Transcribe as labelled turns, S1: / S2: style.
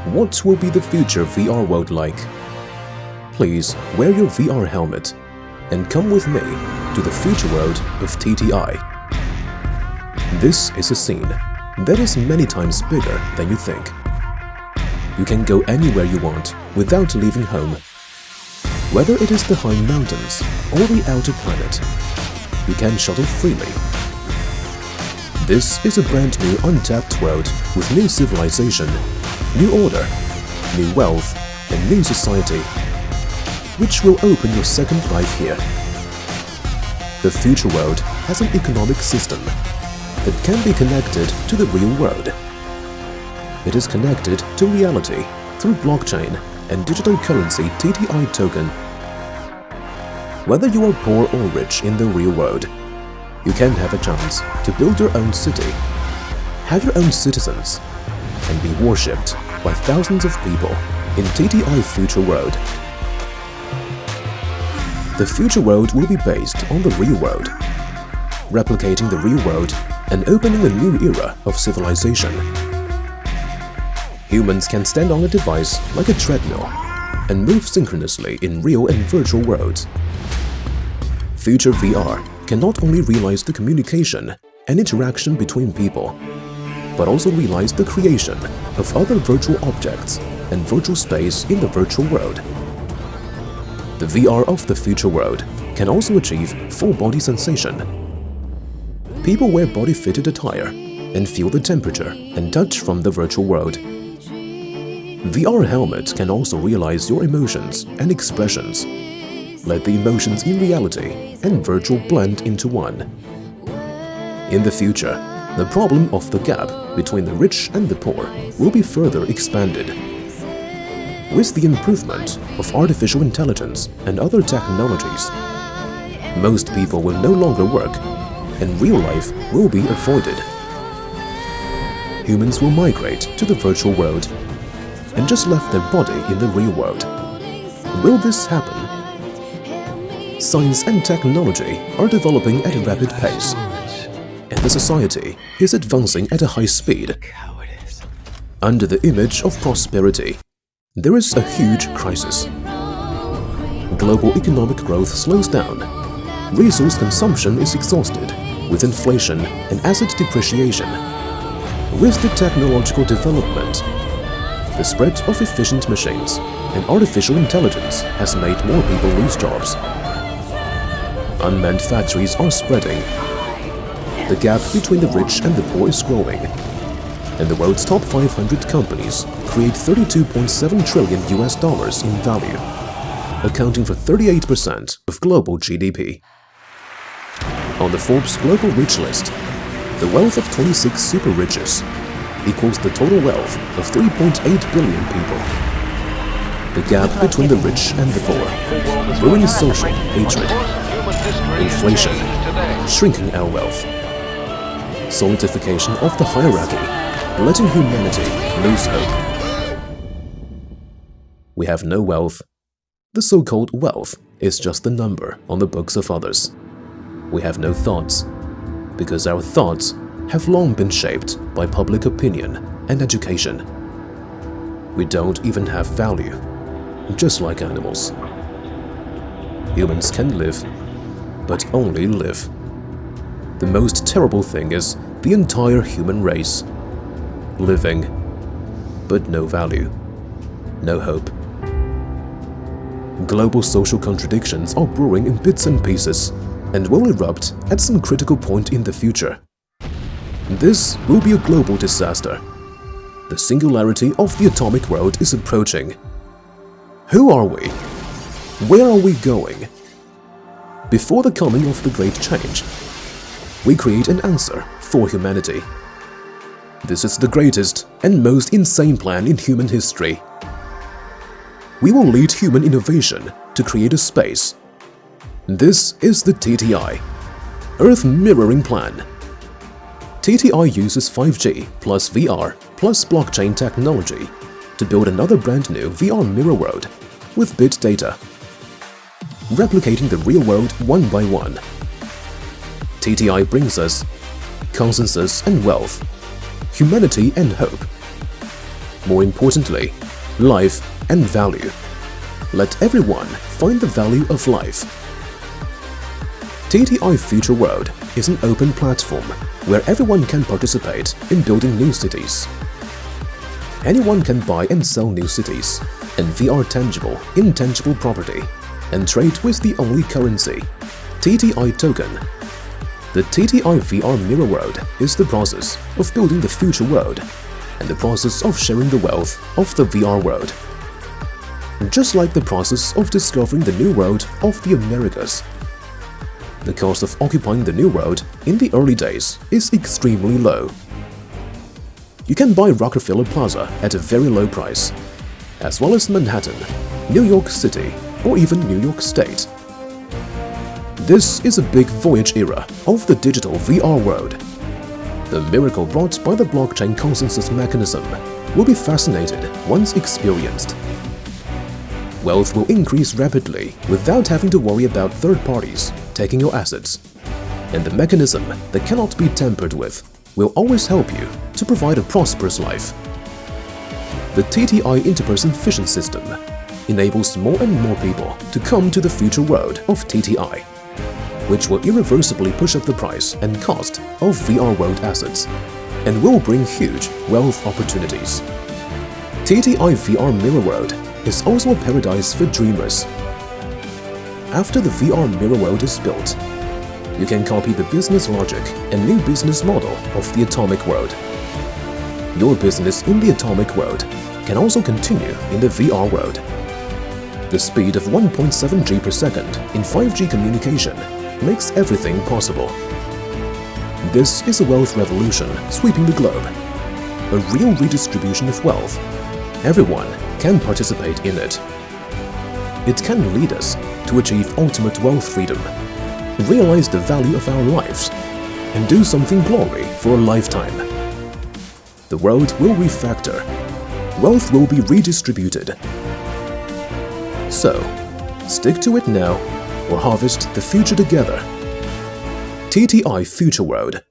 S1: What will be the future VR world like? Please wear your VR helmet and come with me to the future world of TTI. This is a scene that is many times bigger than you think. You can go anywhere you want without leaving home. Whether it is the high mountains or the outer planet, you can shuttle freely. This is a brand new untapped world with new civilization, new order, new wealth, and new society, which will open your second life here. The future world has an economic system that can be connected to the real world. It is connected to reality through blockchain and digital currency TTI token. Whether you are poor or rich in the real world, you can have a chance to build your own city, have your own citizens, and be worshipped by thousands of people in TTI future world. The future world will be based on the real world, replicating the real world and opening a new era of civilization. Humans can stand on a device like a treadmill and move synchronously in real and virtual worlds. Future VR can not only realize the communication and interaction between people, but also realize the creation of other virtual objects and virtual space in the virtual world. The VR of the future world can also achieve full-body sensation. People wear body-fitted attire and feel the temperature and touch from the virtual world. VR helmets can also realize your emotions and expressions. Let the emotions in reality and virtual blend into one. In the future, the problem of the gap between the rich and the poor will be further expanded. With the improvement of artificial intelligence and other technologies, most people will no longer work and real life will be avoided. Humans will migrate to the virtual world and just left their body in the real world. Will this happen? Science and technology are developing at a rapid pace, and the society is advancing at a high speed. Under the image of prosperity, there is a huge crisis. Global economic growth slows down. Resource consumption is exhausted with inflation and asset depreciation. With the technological development, the spread of efficient machines and artificial intelligence has made more people lose jobs. Unmanned factories are spreading. The gap between the rich and the poor is growing. And the world's top 500 companies create $32.7 trillion in value, accounting for 38% of global GDP. On the Forbes Global Rich list, the wealth of 26 super riches equals the total wealth of 3.8 billion people. The gap between the rich and the poor ruins social hatred, inflation, shrinking our wealth, solidification of the hierarchy, letting humanity lose hope. We have no wealth. The so-called wealth is just a number on the books of others. We have no thoughts, because our thoughts have long been shaped by public opinion and education. We don't even have value, just like animals. Humans can live, but only live. The most terrible thing is the entire human race. Living, but no value, no hope. Global social contradictions are brewing in bits and pieces and will erupt at some critical point in the future. This will be a global disaster. The singularity of the atomic world is approaching. Who are we? Where are we going? Before the coming of the great change, we create an answer for humanity. This is the greatest and most insane plan in human history. We will lead human innovation to create a space. This is the TTI, Earth Mirroring Plan. TTI uses 5G plus VR plus blockchain technology to build another brand new VR mirror world with bit data, replicating the real world one by one. TTI brings us consensus and wealth, humanity and hope. more importantly, life and value. Let everyone find the value of life. TTI Future World is an open platform where everyone can participate in building new cities. Anyone can buy and sell new cities and VR tangible, intangible property and trade with the only currency, TTI token. The TTI VR Mirror World is the process of building the future world and the process of sharing the wealth of the VR world. Just like the process of discovering the new world of the Americas. The cost of occupying the new world in the early days is extremely low. You can buy Rockefeller Plaza at a very low price, as well as Manhattan, New York City, or even New York State. This is a big voyage era of the digital VR world. The miracle brought by the blockchain consensus mechanism will be fascinated once experienced. Wealth will increase rapidly without having to worry about third parties taking your assets. And the mechanism that cannot be tampered with will always help you to provide a prosperous life. The TTI Interperson Fission System enables more and more people to come to the future world of TTI, which will irreversibly push up the price and cost of VR world assets and will bring huge wealth opportunities. TTI VR Mirror World is also a paradise for dreamers. After the VR Mirror World is built, you can copy the business logic and new business model of the atomic world. Your business in the atomic world can also continue in the VR world. The speed of 1.7 G per second in 5G communication makes everything possible. This is a wealth revolution sweeping the globe, a real redistribution of wealth. Everyone can participate in it. It can lead us to achieve ultimate wealth freedom, realize the value of our lives, and do something glory for a lifetime. The world will refactor. Wealth will be redistributed. So, stick to it now or harvest the future together. TTI Future World.